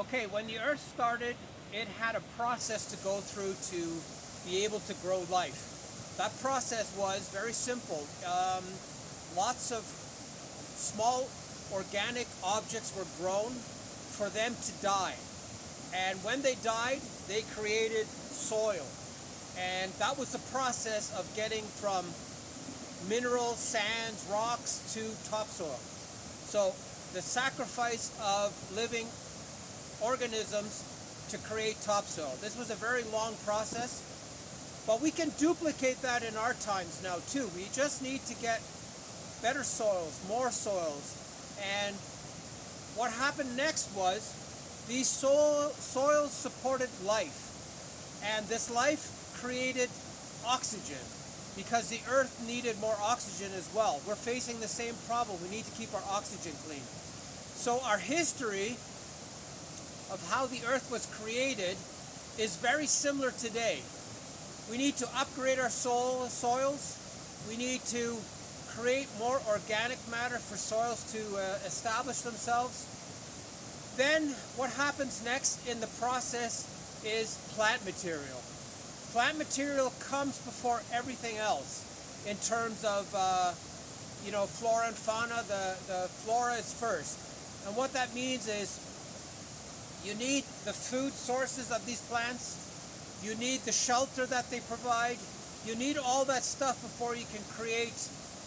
Okay, when the Earth started, it had a process to go through to be able to grow life. That process was very simple. Lots of small organic objects were grown for them to die. And when they died, they created soil. And that was the process of getting from minerals, sands, rocks to topsoil. So the sacrifice of living organisms to create topsoil. This was a very long process, but we can duplicate that in our times now too. We just need to get better soils, more soils. And what happened next was these soils supported life. And this life created oxygen because the earth needed more oxygen as well. We're facing the same problem. We need to keep our oxygen clean. So our history of how the earth was created is very similar today. We need to upgrade our soils. We need to create more organic matter for soils to establish themselves. Then what happens next in the process is plant material. Plant material comes before everything else in terms of flora and fauna. The flora is first. And what that means is you need the food sources of these plants. You need the shelter that they provide. You need all that stuff before you can create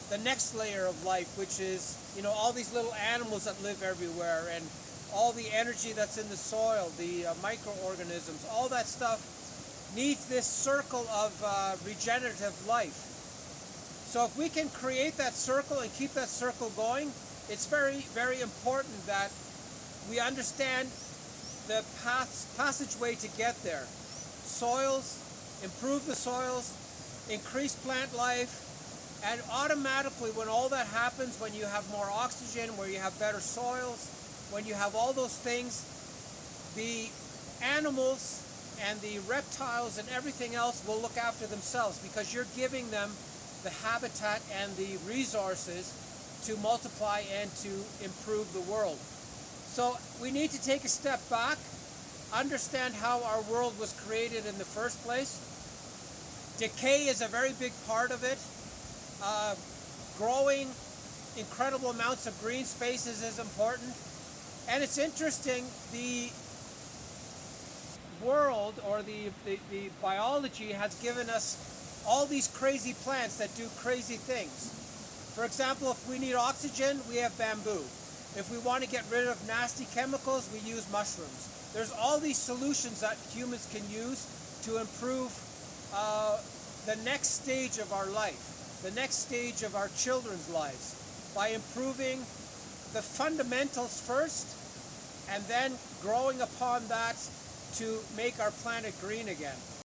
the next layer of life, which is, all these little animals that live everywhere and all the energy that's in the soil, the microorganisms, all that stuff needs this circle of regenerative life. So if we can create that circle and keep that circle going, it's very, very important that we understand the passageway to get there. Soils, improve the soils, increase plant life, and automatically when all that happens, when you have more oxygen, where you have better soils, when you have all those things, the animals and the reptiles and everything else will look after themselves because you're giving them the habitat and the resources to multiply and to improve the world. So we need to take a step back, understand how our world was created in the first place. Decay is a very big part of it. Growing incredible amounts of green spaces is important. And it's interesting, the world or the biology has given us all these crazy plants that do crazy things. For example, if we need oxygen, we have bamboo. If we want to get rid of nasty chemicals, we use mushrooms. There's all these solutions that humans can use to improve the next stage of our life, the next stage of our children's lives, by improving the fundamentals first and then growing upon that to make our planet green again.